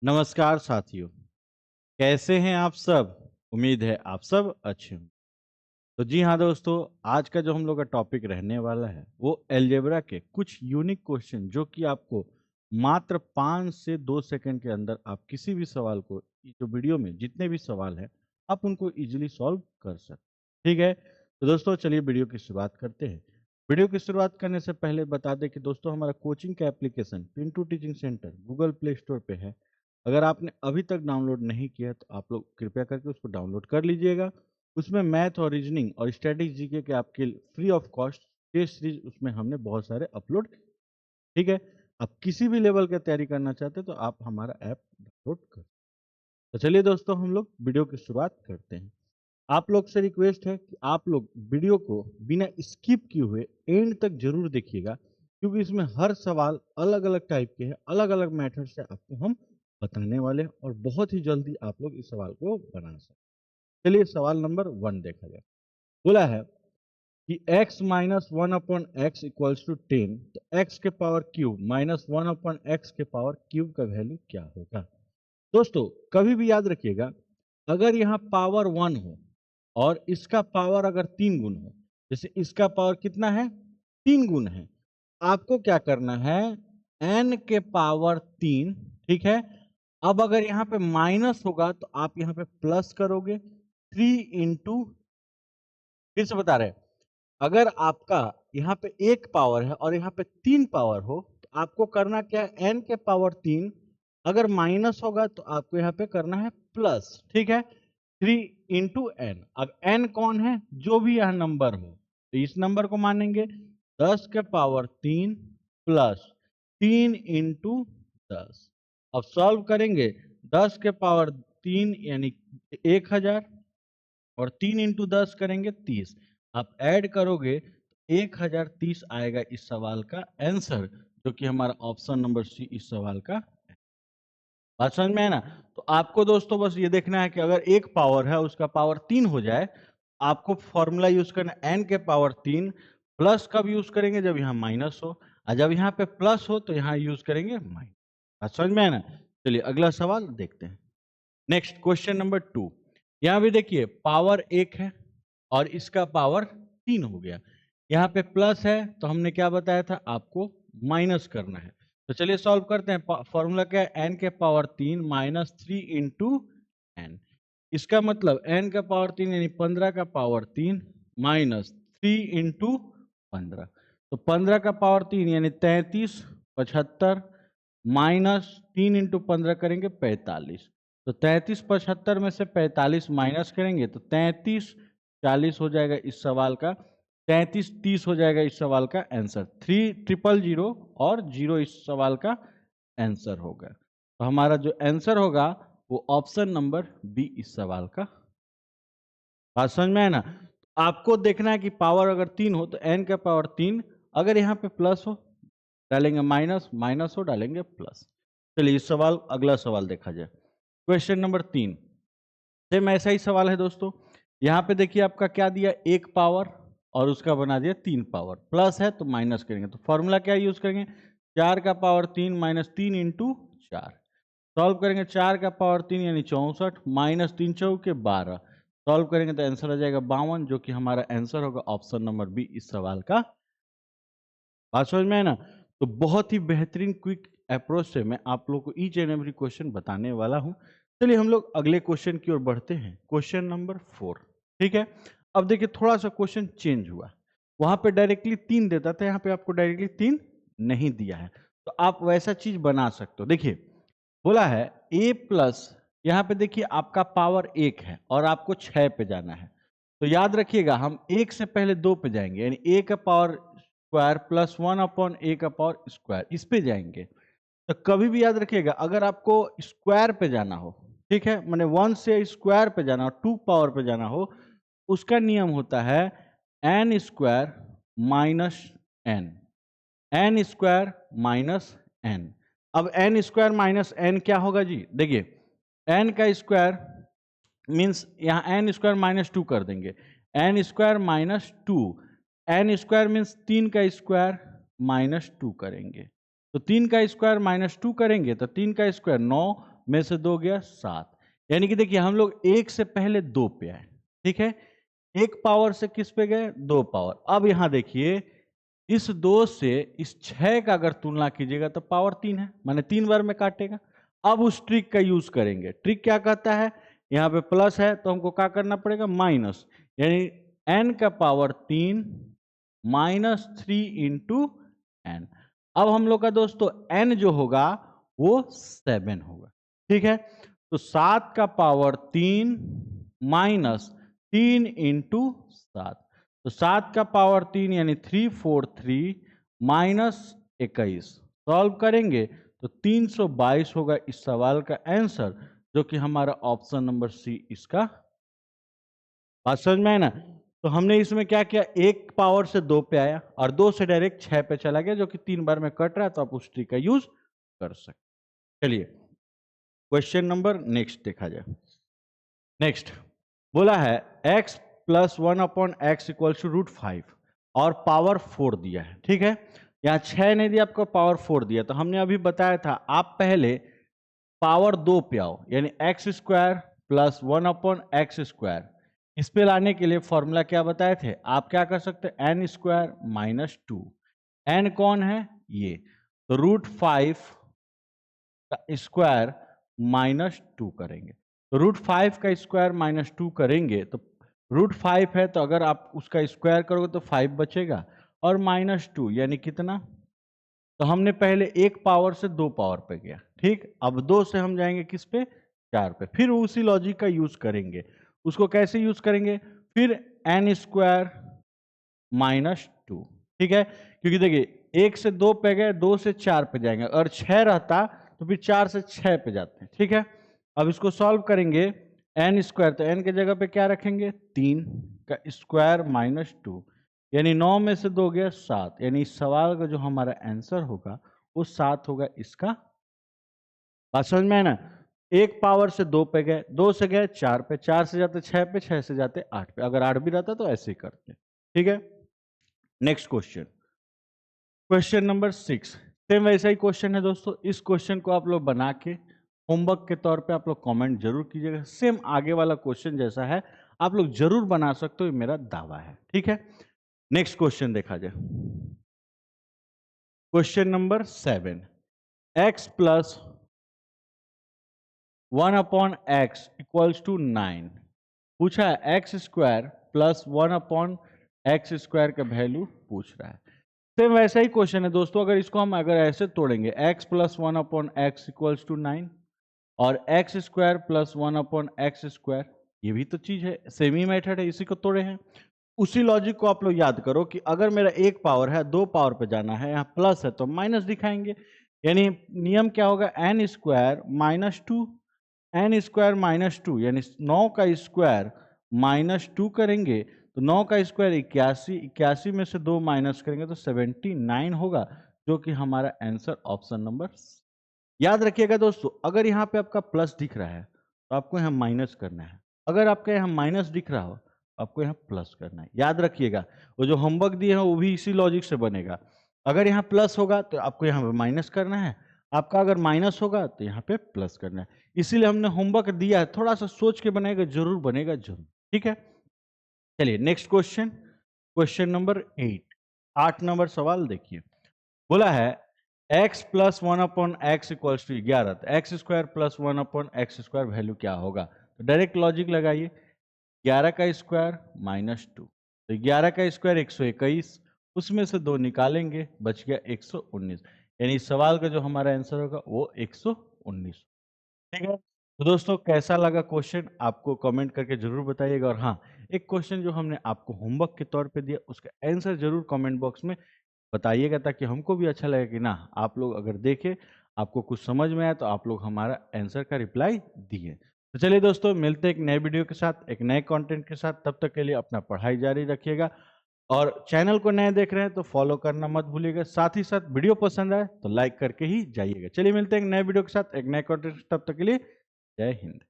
नमस्कार साथियों, कैसे हैं आप सब? उम्मीद है आप सब अच्छे होंगे। तो जी हाँ दोस्तों, आज का जो हम लोग का टॉपिक रहने वाला है, वो अलजेब्रा के कुछ यूनिक क्वेश्चन जो कि आपको मात्र 5 से 2 सेकंड के अंदर आप किसी भी सवाल को ये जो वीडियो में जितने भी सवाल हैं, आप उनको ईज़िली सॉल्व कर सकते। ठीक है? तो दोस्तों चलिए वीडियो की शुरुआत करते हैं। वीडियो की शुरुआत करने से पहले बता दें कि दोस्तों हमारा कोचिंग का application Pintu teaching centre Google play store पे है। अगर आपने अभी तक डाउनलोड नहीं किया तो आप लोग कृपया करके उसको डाउनलोड कर लीजिएगा। उसमें मैथ और रीजनिंग और स्टैटिक जीके के आपके free of cost test series उसमें हमने बहुत सारे अपलोड। ठीक है? आप किसी भी लेवल की तैयारी करना चाहते हैं तो आप हमारा ऐप डाउनलोड कर। तो चलिए दोस्तों हम लोग वीडियो की शुरुआत करते हैं। आप लोग से रिक्वेस्ट है कि आप लोग वीडियो को बिना स्किप किए हुए एंड तक जरूर देखिएगा, क्योंकि इसमें हर सवाल अलग अलग टाइप के हैं, अलग अलग मेथड से आपको हम बताने वाले हैं और बहुत ही जल्दी आप लोग इस सवाल को बना सकते। चलिए सवाल नंबर 1 देखा जाए। बोला है कि x minus one upon x equals to 10, तो x के power cube minus one upon x के पावर क्यूब का वैल्यू क्या होगा? दोस्तों कभी भी याद रखिएगा, अगर यहाँ पावर 1 हो और इसका पावर अगर 3 गुण हो, जैसे इसका पावर कितना है? 3 गुण है। आपको क्या करना है? n के पावर 3, ठीक है? अब अगर यहाँ पे माइनस होगा तो आप यहाँ पे प्लस करोगे 3 इंटू, फिर से बता रहे हैं, अगर आपका यहाँ पे एक पावर है और यहाँ पे 3 पावर हो तो आपको करना क्या है? n के पावर 3, अगर माइनस होगा तो आपको यहाँ पे करना है प्लस, ठीक है? 3 इंटू एन। अब n कौन है? जो भी यह नंबर हो, तो इस नंबर को मानेंगे 10 के पावर 3 प्लस 3 इंटू 10। अब सॉल्व करेंगे, 10 के पावर 3 यानी 1000 और 3 इंटू 10 करेंगे 30। आप ऐड करोगे तो 1030 आएगा इस सवाल का आंसर, जो कि हमारा ऑप्शन नंबर सी इस सवाल का। बात समझ में है ना? तो आपको दोस्तों बस ये देखना है कि अगर एक पावर है उसका पावर 3 हो जाए, आपको फॉर्मूला यूज करना है n के पावर 3। प्लस कब यूज करेंगे? जब यहाँ माइनस हो, और जब यहाँ पे प्लस हो तो यहाँ यूज करेंगे माइनस। बात समझ में है ना? चलिए अगला सवाल देखते हैं। Next question number 2। यहाँ भी देखिए पावर 1 है और इसका पावर 3 हो गया। यहाँ पे प्लस है तो हमने क्या बताया था? आपको माइनस करना है। तो चलिए सॉल्व करते हैं। फॉर्मूला क्या है? n के पावर 3 माइनस 3 इंटू एन। इसका मतलब n का पावर 3 यानी 15 का पावर 3 माइनस 3 इंटू 15। तो 15 का पावर 3 यानी 33, 75 माइनस 3 इंटू 15 करेंगे 45। तो 33 75 में से 45 माइनस करेंगे तो 33 40 हो जाएगा इस सवाल का। 33 30 हो जाएगा इस सवाल का आंसर। 3000 और 0 इस सवाल का आंसर होगा। तो हमारा जो आंसर होगा वो ऑप्शन नंबर बी इस सवाल का। बात समझ में है ना? आपको देखना है कि पावर अगर 3 हो तो n का पावर 3, अगर यहाँ पे प्लस हो डालेंगे माइनस, माइनस हो डालेंगे प्लस। चलिए इस सवाल अगला सवाल देखा जाए। क्वेश्चन नंबर 3 सेम ऐसा ही सवाल है दोस्तों। यहाँ पे देखिए आपका क्या दिया? एक पावर और उसका बना दिया 3 पावर। प्लस है तो माइनस करेंगे, तो फॉर्मूला क्या यूज करेंगे? 4 का पावर 3 माइनस 3 इंटू 4। सॉल्व करेंगे 4 का पावर 3 यानी 64 माइनस 3 चौके 12। सॉल्व करेंगे तो आंसर आ जाएगा 52, जो कि हमारा आंसर होगा ऑप्शन नंबर बी इस सवाल का। बात समझ में है ना? तो बहुत ही बेहतरीन क्विक अप्रोच से मैं आप लोगों को ईच एंड एवरी क्वेश्चन बताने वाला हूं। चलिए हम लोग अगले क्वेश्चन की ओर बढ़ते हैं। क्वेश्चन नंबर 4, ठीक है? अब देखिए थोड़ा सा क्वेश्चन चेंज हुआ। वहां पे डायरेक्टली 3 देता था, यहाँ पे आपको डायरेक्टली 3 नहीं दिया है, तो आप वैसा चीज बना सकते हो। देखिए बोला है a प्लस, यहाँ पे देखिए आपका पावर 1 है और आपको 6 पे जाना है। तो याद रखिएगा हम 1 से पहले 2 पे जाएंगे, यानी a का power square plus 1 upon a का पावर स्क्वायर, इस पे जाएंगे। तो कभी भी याद रखिएगा अगर आपको स्क्वायर पे जाना हो, ठीक है, माने 1 से स्क्वायर पे जाना हो, 2 पावर पे जाना हो, उसका नियम होता है n square minus n, n square minus n. अब एन स्क्वायर माइनस एन क्या होगा जी? देखिए एन का स्क्वायर मीन्स यहाँ एन स्क्वायर माइनस 2 कर देंगे, n square minus 2। N square means 3 का स्क्वायर माइनस 2 करेंगे, तो 3 का स्क्वायर माइनस 2 करेंगे तो 3 का स्क्वायर 9 में से 2 गया 7, यानी कि देखिए हम लोग 1 से पहले 2 पे आए, ठीक है। 1 पावर से किस पे गए, 2 पावर। अब यहाँ देखिए इस 2 से इस 6 का अगर तुलना कीजिएगा तो पावर 3 है, माने 3 बार में काटेगा। अब उस ट्रिक का यूज करेंगे। ट्रिक क्या कहता है, यहाँ पे प्लस है तो हमको क्या करना पड़ेगा, माइनस, यानी n का पावर 3 माइनस 3 इंटू एन। अब हम लोग का दोस्तों n जो होगा वो 7 होगा, ठीक है। तो 7 का पावर 3 माइनस 3 इंटू 7, तो 7 का पावर 3 यानी 343 माइनस 21 सॉल्व करेंगे तो 322 होगा इस सवाल का आंसर, जो कि हमारा ऑप्शन नंबर सी इसका। बात समझ में है ना। तो हमने इसमें क्या किया, 1 पावर से 2 पे आया और 2 से डायरेक्ट 6 पे चला गया, जो कि 3 बार में कट रहा है, तो आप उस ट्रिक का यूज कर सकते। चलिए क्वेश्चन नंबर नेक्स्ट देखा जाए। नेक्स्ट बोला है x plus 1 upon x equal to √5 और पावर 4 दिया है, ठीक है। यहाँ 6 नहीं दिया, आपको पावर 4 दिया। तो हमने अभी बताया था आप पहले पावर 2 पे आओ, यानी x square plus 1 upon x square. इस पे लाने के लिए फॉर्मूला क्या बताए थे, आप क्या कर सकते हैं, एन स्क्वायर माइनस 2। एन कौन है, ये, तो √5 का स्क्वायर माइनस 2 करेंगे। तो √5 का स्क्वायर माइनस 2 करेंगे तो √5 है, तो अगर आप उसका स्क्वायर करोगे तो 5 बचेगा और माइनस 2 यानी कितना। तो हमने पहले 1 पावर से 2 पावर पे गया, ठीक। अब 2 से हम जाएंगे किस पे, 4 पे। फिर उसी लॉजिक का यूज करेंगे। उसको कैसे यूज करेंगे, फिर एन स्क्वायर माइनस 2, ठीक है। क्योंकि देखिए 1 से 2 पे गए, 2 से 4 पे जाएंगे, और 6 रहता तो फिर 4 से 6 पे जाते हैं, ठीक है। अब इसको सॉल्व करेंगे, एन स्क्वायर, तो एन के जगह पे क्या रखेंगे, 3 का स्क्वायर माइनस 2, यानी 9 में से 2 गया 7, यानी इस सवाल का जो हमारा आंसर होगा वो 7 होगा इसका। बात समझ में है ना। 1 पावर से 2 पे गए, 2 से गए 4 पे, 4 से जाते 6 पे, 6 से जाते 8 पे। अगर 8 भी रहता तो ऐसे ही करते, ठीक है। Next question, question number 6। Same वैसा ही क्वेश्चन है दोस्तों। इस क्वेश्चन को आप लोग बना के होमवर्क के तौर पे आप लोग कमेंट जरूर कीजिएगा। सेम आगे वाला क्वेश्चन जैसा है, आप लोग जरूर बना सकते हो, ये मेरा दावा है, ठीक है। नेक्स्ट क्वेश्चन देखा जाए। Question number 7, x plus 1 upon x equals to 9। पूछा है x square plus 1 upon x square का वैल्यू पूछ रहा है। सेम वैसा ही क्वेश्चन है दोस्तों। अगर इसको हम अगर ऐसे तोड़ेंगे, x plus 1 upon x equals to 9 और x square plus 1 upon x square, ये भी तो चीज है, सेम ही मेथड है, इसी को तोड़े हैं। उसी लॉजिक को आप लोग याद करो कि अगर मेरा 1 पावर है, 2 पावर पे जाना है, यहाँ प्लस है तो माइनस दिखाएंगे। यानी नियम क्या होगा, n square minus 2, n square minus 2, यानी 9 का स्क्वायर माइनस 2 करेंगे तो 9 का स्क्वायर 81, 81 में से 2 माइनस करेंगे तो 79 होगा, जो कि हमारा आंसर ऑप्शन नंबर। याद रखिएगा दोस्तों, अगर यहाँ पे आपका प्लस दिख रहा है तो आपको यहाँ माइनस करना है, अगर आपका यहाँ माइनस दिख रहा हो आपको यहाँ प्लस करना है। याद रखिएगा, वो जो होमवर्क दिए हैं वो भी इसी लॉजिक से बनेगा। अगर यहाँ प्लस होगा तो आपको यहाँ पे माइनस करना है, आपका अगर माइनस होगा तो यहाँ पे प्लस करना है। इसीलिए हमने होमवर्क दिया है, थोड़ा सा सोच के बनाएगा, जरूर बनेगा जरूर, ठीक है। चलिए next question, question number 8। 8 number सवाल देखिए। बोला है x plus 1 upon x equals to 11, तो x square plus 1 upon x square value क्या होगा। तो डायरेक्ट लॉजिक लगाइए, 11 का स्क्वायर माइनस 2, तो 11 का स्क्वायर 121, उसमें से 2 निकालेंगे बच गया 119, यानी इस सवाल का जो हमारा आंसर होगा वो 119, ठीक है। तो दोस्तों कैसा लगा क्वेश्चन, आपको कमेंट करके जरूर बताइएगा। और हाँ, एक क्वेश्चन जो हमने आपको होमवर्क के तौर पे दिया उसका आंसर जरूर कमेंट बॉक्स में बताइएगा, ताकि हमको भी अच्छा लगे कि ना आप लोग अगर देखें, आपको कुछ समझ में आया तो आप लोग हमारा आंसर का रिप्लाई दिए। तो चलिए दोस्तों, मिलते हैं एक नए वीडियो के साथ, एक नए कंटेंट के साथ। तब तक के लिए अपना पढ़ाई जारी रखिएगा, और चैनल को नए देख रहे हैं तो फॉलो करना मत भूलिएगा। साथ ही साथ वीडियो पसंद आए तो लाइक करके ही जाइएगा। चलिए मिलते हैं एक नए वीडियो के साथ, एक नए कंटेंट। तब तक के लिए जय हिंद।